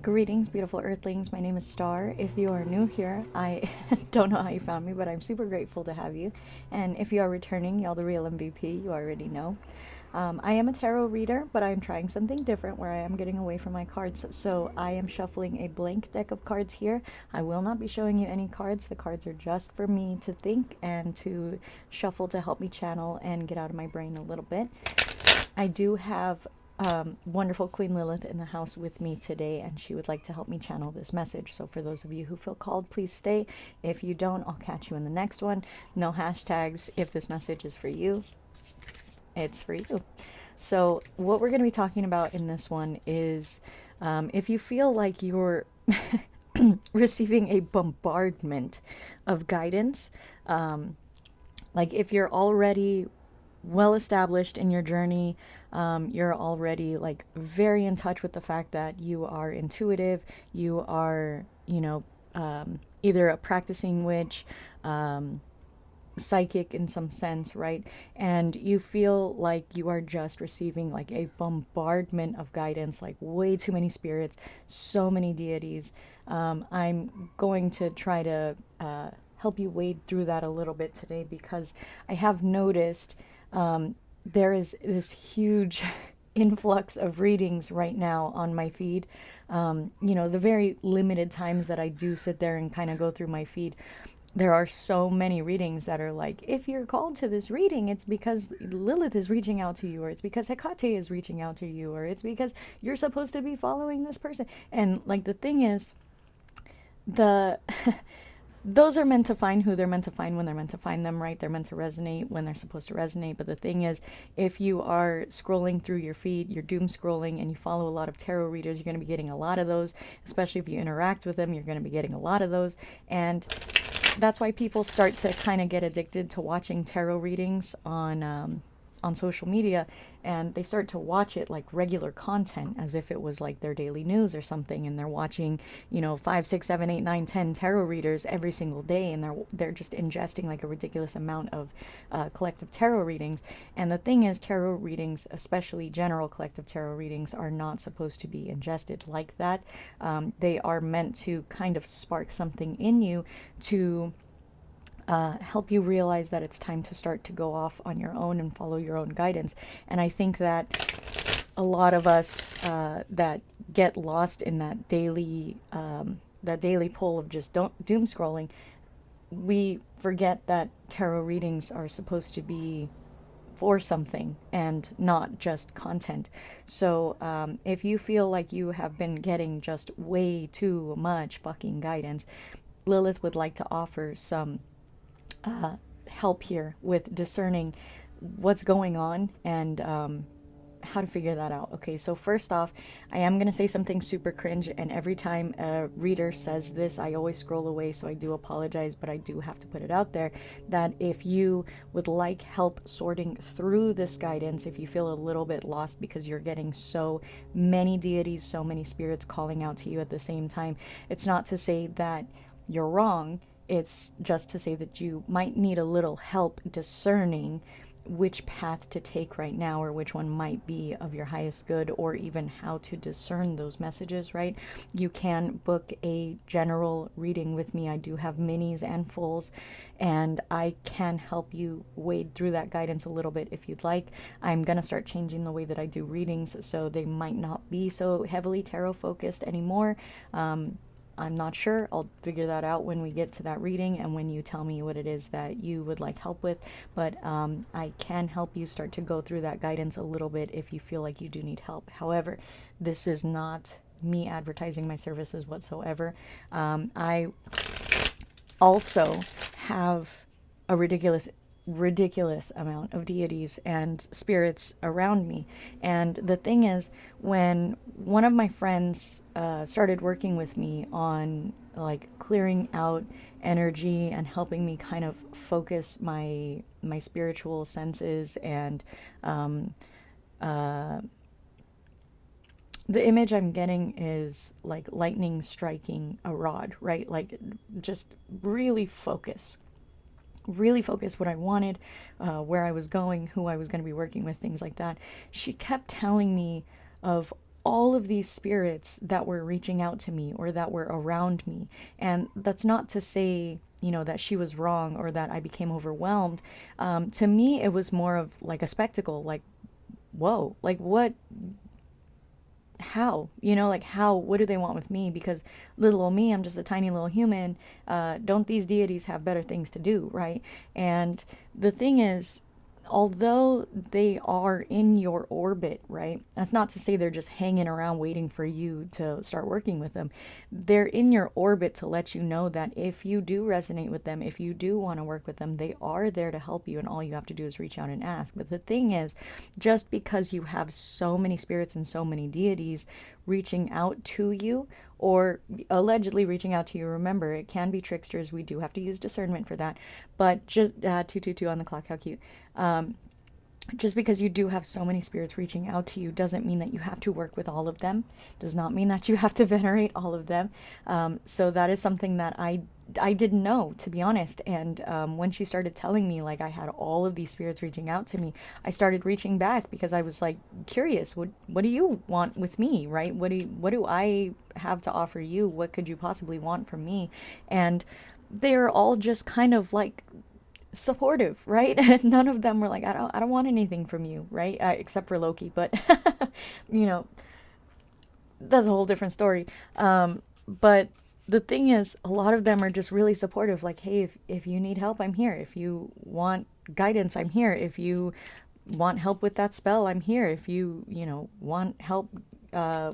Greetings, beautiful earthlings. My name is Star. If you are new here, I don't know how you found me, but I'm super grateful to have you. And if you are returning, y'all the real MVP, you already know. I am a tarot reader, but I'm trying something different where I am getting away from my cards. So I am shuffling a blank deck of cards here. I will not be showing you any cards. The cards are just for me to think and to shuffle to help me channel and get out of my brain a little bit. I do have wonderful Queen Lilith in the house with me today, and she would like to help me channel this message. So, for those of you who feel called, please stay. If you don't, I'll catch you in the next one. No hashtags. If this message is for you, it's for you. So, what we're going to be talking about in this one is if you feel like you're receiving a bombardment of guidance, like if you're already well established in your journey, you're already like very in touch with the fact that you are intuitive, you are, either a practicing witch, psychic in some sense, right? And you feel like you are just receiving like a bombardment of guidance, like way too many spirits, so many deities. I'm going to try to help you wade through that a little bit today because I have noticed there is this huge influx of readings right now on my feed. The very limited times that I do sit there and kind of go through my feed, there are so many readings that are like, if you're called to this reading, it's because Lilith is reaching out to you, or it's because Hecate is reaching out to you, or it's because you're supposed to be following this person. And like the thing is, the those are meant to find who they're meant to find when they're meant to find them, right? They're meant to resonate when they're supposed to resonate. But the thing is, if you are scrolling through your feed, you're doom scrolling, and you follow a lot of tarot readers, you're going to be getting a lot of those. Especially if you interact with them, you're going to be getting a lot of those. And that's why people start to kind of get addicted to watching tarot readings on social media, and they start to watch it like regular content as if it was like their daily news or something, and they're watching 5, 6, 7, 8, 9, 10 tarot readers every single day, and they're just ingesting like a ridiculous amount of collective tarot readings. And the thing is, tarot readings, especially general collective tarot readings, are not supposed to be ingested like that. They are meant to kind of spark something in you to help you realize that it's time to start to go off on your own and follow your own guidance. And I think that a lot of us that get lost in that daily pull of just doom scrolling, we forget that tarot readings are supposed to be for something and not just content. So if you feel like you have been getting just way too much fucking guidance, Lilith would like to offer some help here with discerning what's going on and how to figure that out. Okay, so first off, I am going to say something super cringe, and every time a reader says this, I always scroll away, so I do apologize, but I do have to put it out there that if you would like help sorting through this guidance, if you feel a little bit lost because you're getting so many deities, so many spirits calling out to you at the same time, it's not to say that you're wrong. It's just to say that you might need a little help discerning which path to take right now, or which one might be of your highest good, or even how to discern those messages, right? You can book a general reading with me. I do have minis and fulls, and I can help you wade through that guidance a little bit if you'd like. I'm going to start changing the way that I do readings, so they might not be so heavily tarot focused anymore. I'm not sure. I'll figure that out when we get to that reading and when you tell me what it is that you would like help with. But I can help you start to go through that guidance a little bit if you feel like you do need help. However, this is not me advertising my services whatsoever. I also have a ridiculous amount of deities and spirits around me. And the thing is, when one of my friends started working with me on like clearing out energy and helping me kind of focus my spiritual senses, and the image I'm getting is like lightning striking a rod, right? Like just really focus what I wanted, where I was going, who I was going to be working with, things like that. She kept telling me of all of these spirits that were reaching out to me or that were around me. And that's not to say, that she was wrong or that I became overwhelmed. To me, it was more of like a spectacle, like, whoa, like what, how, like how, what do they want with me? Because little old me, I'm just a tiny little human. Don't these deities have better things to do, right? And the thing is, although they are in your orbit, right? That's not to say they're just hanging around waiting for you to start working with them. They're in your orbit to let you know that if you do resonate with them, if you do want to work with them, they are there to help you, and all you have to do is reach out and ask. But the thing is, just because you have so many spirits and so many deities reaching out to you, or allegedly reaching out to you, remember, it can be tricksters. We do have to use discernment for that. But just 222 on the clock, how cute. Just because you do have so many spirits reaching out to you doesn't mean that you have to work with all of them. Does not mean that you have to venerate all of them. So that is something that I didn't know, to be honest. And when she started telling me, like, I had all of these spirits reaching out to me, I started reaching back because I was like curious. What do you want with me, right? What do I have to offer you? What could you possibly want from me? And they're all just kind of like supportive, right? And none of them were like, I don't want anything from you, right? Except for Loki, but that's a whole different story. But the thing is, a lot of them are just really supportive. Like, hey, if you need help, I'm here. If you want guidance, I'm here. If you want help with that spell, I'm here. If you, want help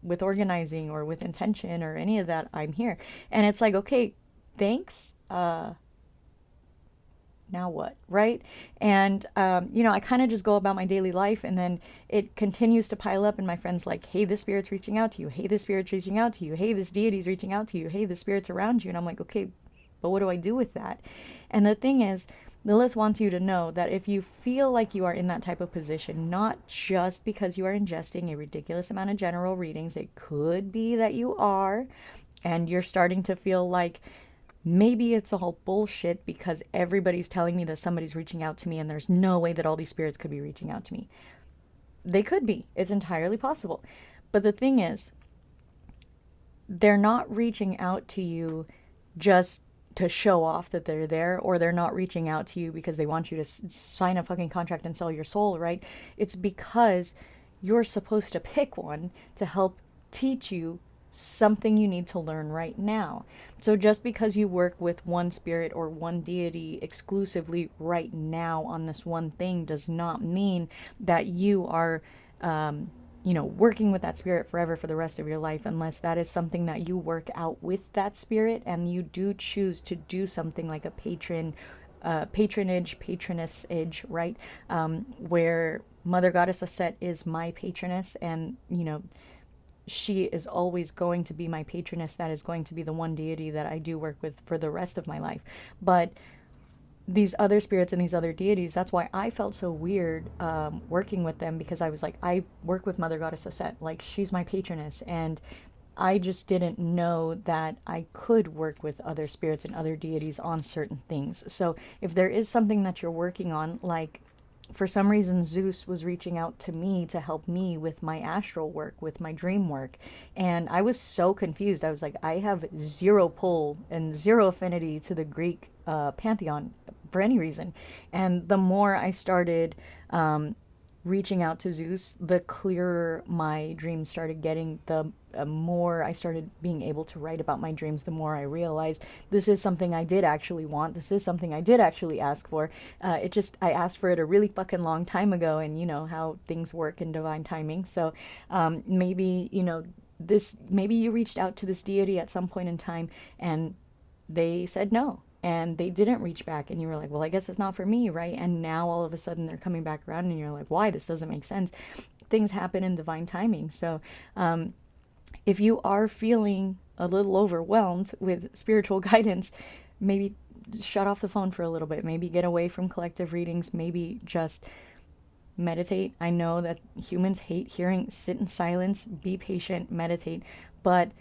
with organizing or with intention or any of that, I'm here. And it's like, okay, thanks. Now what, right? And I kind of just go about my daily life, and then it continues to pile up, and my friends like, hey, this spirit's reaching out to you, hey, this spirit's reaching out to you, hey, this deity's reaching out to you, hey, the spirit's around you. And I'm like, okay, but what do I do with that? And the thing is, Lilith wants you to know that if you feel like you are in that type of position, not just because you are ingesting a ridiculous amount of general readings, it could be that you are, and you're starting to feel like maybe it's all bullshit because everybody's telling me that somebody's reaching out to me, and there's no way that all these spirits could be reaching out to me. They could be. It's entirely possible. But the thing is, they're not reaching out to you just to show off that they're there, or they're not reaching out to you because they want you to sign a fucking contract and sell your soul, right? It's because you're supposed to pick one to help teach you something you need to learn right now. So just because you work with one spirit or one deity exclusively right now on this one thing does not mean that you are working with that spirit forever for the rest of your life, unless that is something that you work out with that spirit and you do choose to do something like a patronessage, right? Where Mother Goddess Aset is my patroness, and she is always going to be my patroness. That is going to be the one deity that I do work with for the rest of my life. But these other spirits and these other deities, that's why I felt so weird working with them, because I was like, I work with Mother Goddess Aset, like she's my patroness, and I just didn't know that I could work with other spirits and other deities on certain things. So if there is something that you're working on, like for some reason Zeus was reaching out to me to help me with my astral work, with my dream work, and I was so confused. I was like, I have zero pull and zero affinity to the Greek pantheon for any reason. And the more I started reaching out to Zeus, the clearer my dreams started getting. The more I started being able to write about my dreams, the more I realized this is something I did actually want. This is something I did actually ask for. I asked for it a really fucking long time ago, and you know how things work in divine timing. So maybe, maybe you reached out to this deity at some point in time and they said no. And they didn't reach back, and you were like, well, I guess it's not for me, right? And now all of a sudden they're coming back around, and you're like, why? This doesn't make sense. Things happen in divine timing. So if you are feeling a little overwhelmed with spiritual guidance, maybe shut off the phone for a little bit. Maybe get away from collective readings. Maybe just meditate. I know that humans hate hearing, sit in silence, be patient, meditate. But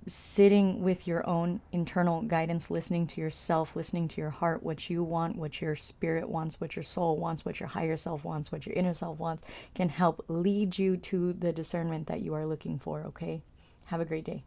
sitting with your own internal guidance, listening to yourself, listening to your heart, what you want, what your spirit wants, what your soul wants, what your higher self wants, what your inner self wants, can help lead you to the discernment that you are looking for, okay? Have a great day.